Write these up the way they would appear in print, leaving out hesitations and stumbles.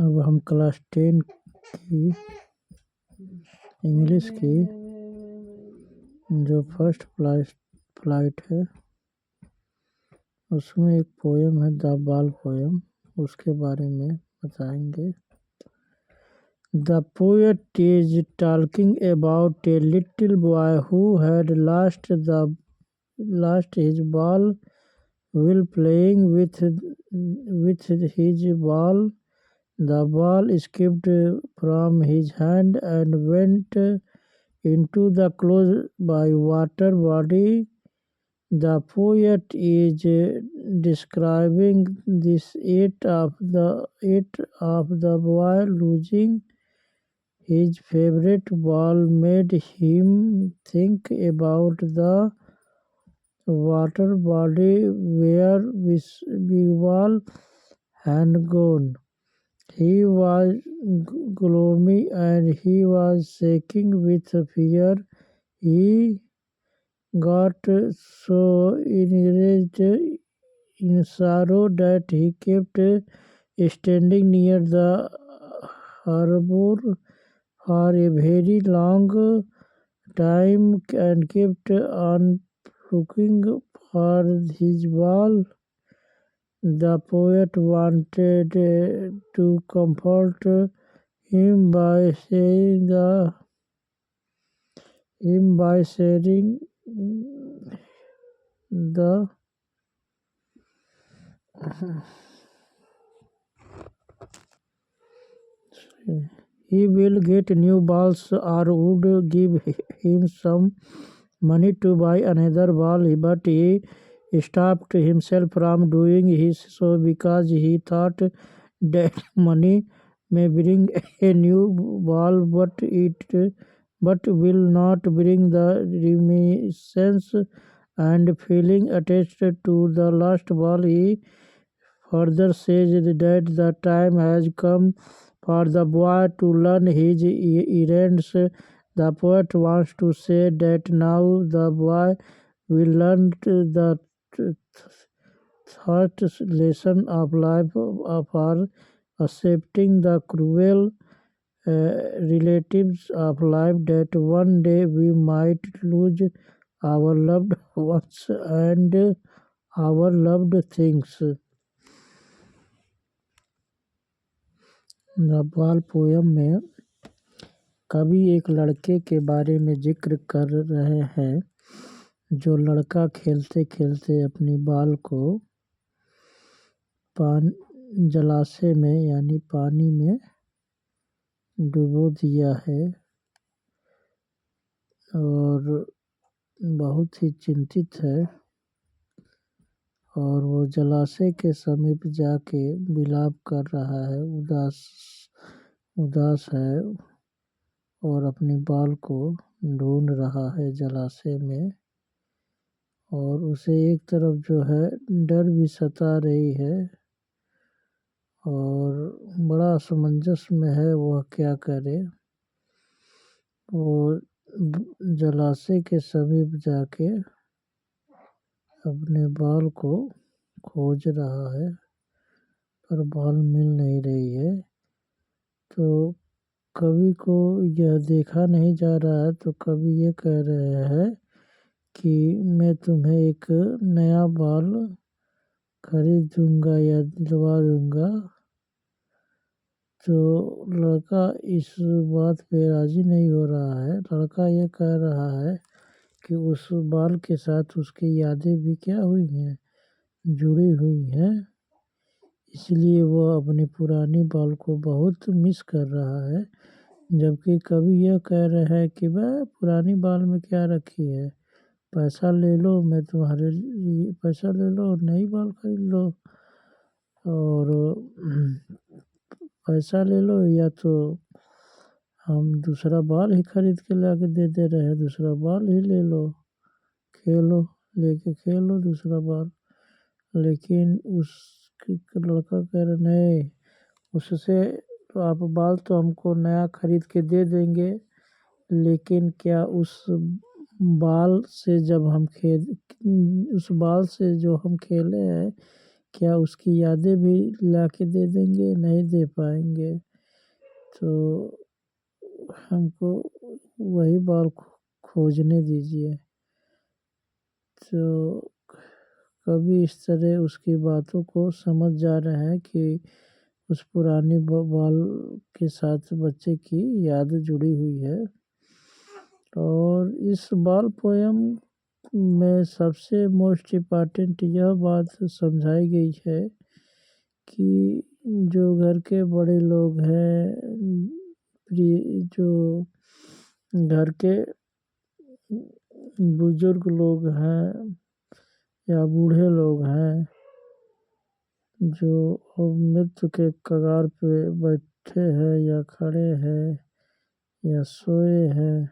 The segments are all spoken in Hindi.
अब हम क्लास 10 की इंग्लिश की जो फर्स्ट फ्लाइट है उसमें एक पोएम है द बाल पोएम, उसके बारे में बताएंगे। The poet is talking about a little boy who had lost his ball while playing with his ball. The ball escaped from his hand and went into the close by water body. The poet is describing this act of the boy losing his favorite ball made him think about the water body where Bigwal had gone. He was gloomy and he was shaking with fear. He got so enraged in sorrow that he kept standing near the harbor for a very long time and kept on looking for his ball. The poet wanted to comfort him by sharing the he will get new balls or would give him some money to buy another ball, but he stopped himself from doing so because he thought that money may bring a new ball, but will not bring the reminiscence and feeling attached to the lost ball. He further says that the time has come for the boy to learn his errands. The poet wants to say that now the boy will learn the third lesson of life for accepting the cruel relatives of life, that one day we might lose our loved ones and our loved things. The बाल पोयम में कवि एक लड़के के बारे में जिक्र कर रहे हैं जो लड़का खेलते खेलते अपनी बाल को जलाशय में यानी पानी में डुबो दिया है और बहुत ही चिंतित है और वो जलाशय के समीप जाके विलाप कर रहा है, उदास है और अपनी बाल को ढूंढ रहा है जलाशय में। और उसे एक तरफ जो है डर भी सता रही है और बड़ा असमंजस में है वह क्या करे। वो जलाशय के समीप जाके अपने बाल को खोज रहा है पर बाल मिल नहीं रही है। तो कवि को यह देखा नहीं जा रहा है, तो कवि ये कह रहे हैं कि मैं तुम्हें एक नया बाल खरीद दूंगा या दिलवा दूंगा। तो लड़का इस बात पे राजी नहीं हो रहा है। लड़का ये कह रहा है कि उस बाल के साथ उसकी यादें भी क्या हुई हैं, जुड़ी हुई हैं, इसलिए वह अपनी पुरानी बाल को बहुत मिस कर रहा है। जबकि कवि यह कह रहे हैं कि वह पुरानी बाल में क्या रखी है, पैसा ले लो, मैं तुम्हारे लिए पैसा ले लो, नई बाल खरीद लो और पैसा ले लो या तो हम दूसरा बाल ही खरीद के ला के दे रहे हैं, दूसरा बाल ही ले लो, खेलो, लेके खेलो दूसरा बाल। लेकिन उस लड़का कह रहा नहीं, उससे आप बाल तो हमको नया खरीद के दे देंगे, लेकिन क्या उस बाल से जो हम खेले हैं क्या उसकी यादें भी ला के दे देंगे? नहीं दे पाएंगे। तो हमको वही बाल खोजने दीजिए। तो कभी इस तरह उसकी बातों को समझ जा रहे हैं कि उस पुरानी बाल के साथ बच्चे की याद जुड़ी हुई है। और इस बाल पोयम में सबसे मोस्ट इम्पॉर्टेंट यह बात समझाई गई है कि जो घर के बड़े लोग हैं, जो घर के बुजुर्ग लोग हैं या बूढ़े लोग हैं, जो मृत्यु के कगार पे बैठे हैं या खड़े हैं या सोए हैं,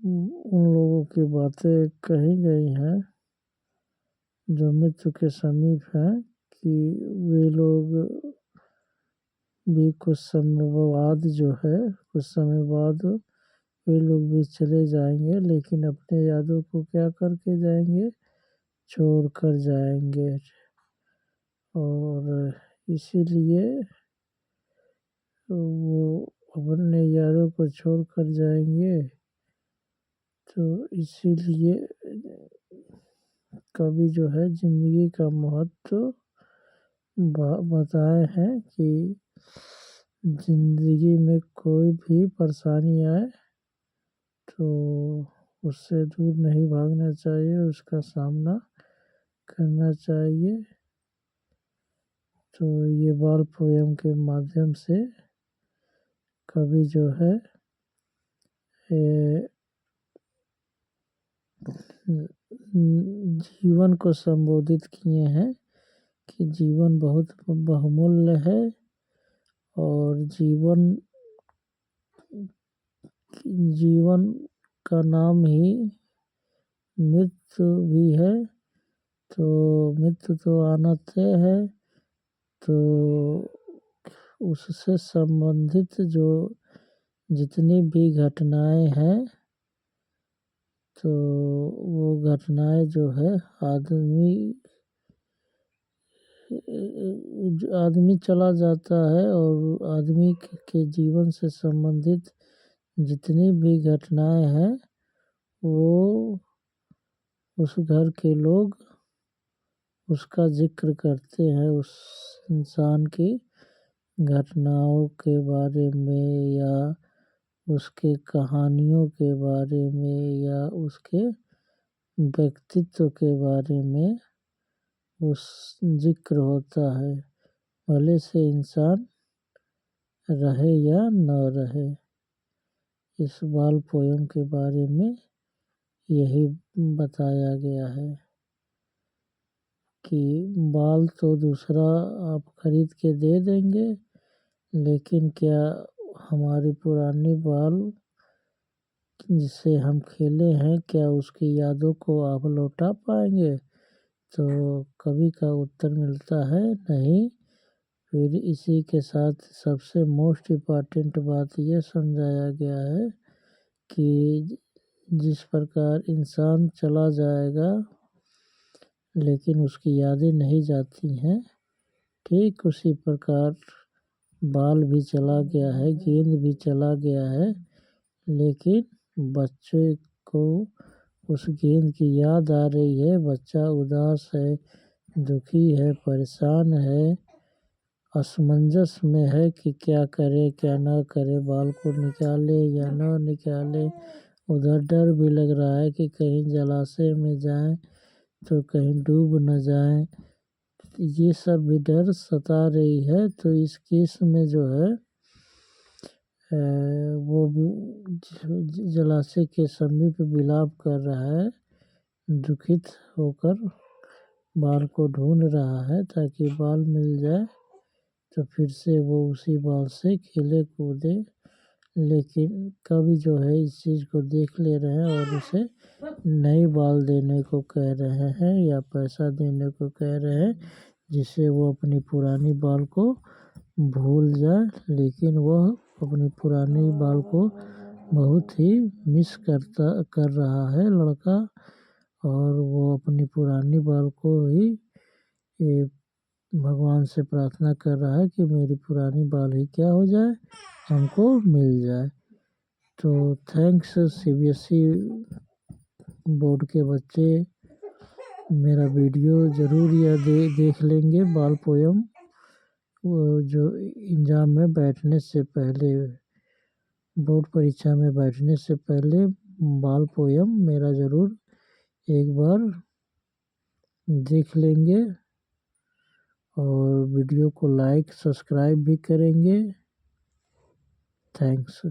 उन लोगों की बातें कही गई हैं जो मृत्यु के समीप हैं, कि वे लोग भी कुछ समय बाद जो है, कुछ समय बाद वे लोग भी चले जाएंगे, लेकिन अपने यादों को क्या करके जाएंगे? छोड़ कर जाएंगे। और इसीलिए वो अपने यादों को छोड़ कर जाएंगे। तो इसीलिए कवि जो है जिंदगी का महत्व बताए हैं कि जिंदगी में कोई भी परेशानी आए तो उससे दूर नहीं भागना चाहिए, उसका सामना करना चाहिए। तो ये बाल पोयम के माध्यम से कवि जो है जीवन को संबोधित किए हैं कि जीवन बहुत बहुमूल्य है और जीवन का नाम ही मृत्यु भी है। तो मृत्यु तो आना तय है। तो उससे संबंधित जो जितनी भी घटनाएं हैं, तो वो घटनाएं जो है आदमी चला जाता है और आदमी के जीवन से संबंधित जितनी भी घटनाएं हैं, वो उस घर के लोग उसका जिक्र करते हैं, उस इंसान की घटनाओं के बारे में या उसके कहानियों के बारे में या उसके व्यक्तित्व के बारे में उस जिक्र होता है, भले से इंसान रहे या न रहे। इस बाल पोयम के बारे में यही बताया गया है कि बाल तो दूसरा आप खरीद के दे देंगे, लेकिन क्या हमारी पुरानी बाल जिससे हम खेले हैं, क्या उसकी यादों को आप लौटा पाएंगे? तो कवि का उत्तर मिलता है नहीं। फिर इसी के साथ सबसे मोस्ट इम्पॉर्टेंट बात यह समझाया गया है कि जिस प्रकार इंसान चला जाएगा लेकिन उसकी यादें नहीं जाती हैं, ठीक उसी प्रकार बाल भी चला गया है, गेंद भी चला गया है, लेकिन बच्चे को उस गेंद की याद आ रही है। बच्चा उदास है, दुखी है, परेशान है, असमंजस में है कि क्या करे क्या ना करे, बाल को निकाले या ना निकाले। उधर डर भी लग रहा है कि कहीं जलाशय में जाए तो कहीं डूब न जाए। ये सब भी डर सता रही है। तो इस केस में जो है वो जलाशय के समीप विलाप कर रहा है, दुखित होकर बाल को ढूंढ रहा है ताकि बाल मिल जाए तो फिर से वो उसी बाल से खेले कूदे। लेकिन कवि जो है इस चीज़ को देख ले रहे हैं और उसे नई बाल देने को कह रहे हैं या पैसा देने को कह रहे हैं, जिससे वो अपनी पुरानी बाल को भूल जाए। लेकिन वह अपनी पुरानी बाल को बहुत ही मिस कर रहा है लड़का, और वो अपनी पुरानी बाल को ही ये भगवान से प्रार्थना कर रहा है कि मेरी पुरानी बाल ही क्या हो जाए, हमको मिल जाए। तो थैंक्स सीबीएसई बोर्ड के बच्चे, मेरा वीडियो ज़रूर यह देख लेंगे। बाल पोयम वो जो एग्ज़ाम में बैठने से पहले, बोर्ड परीक्षा में बैठने से पहले बाल पोयम मेरा ज़रूर एक बार देख लेंगे और वीडियो को लाइक सब्सक्राइब भी करेंगे। थैंक्स।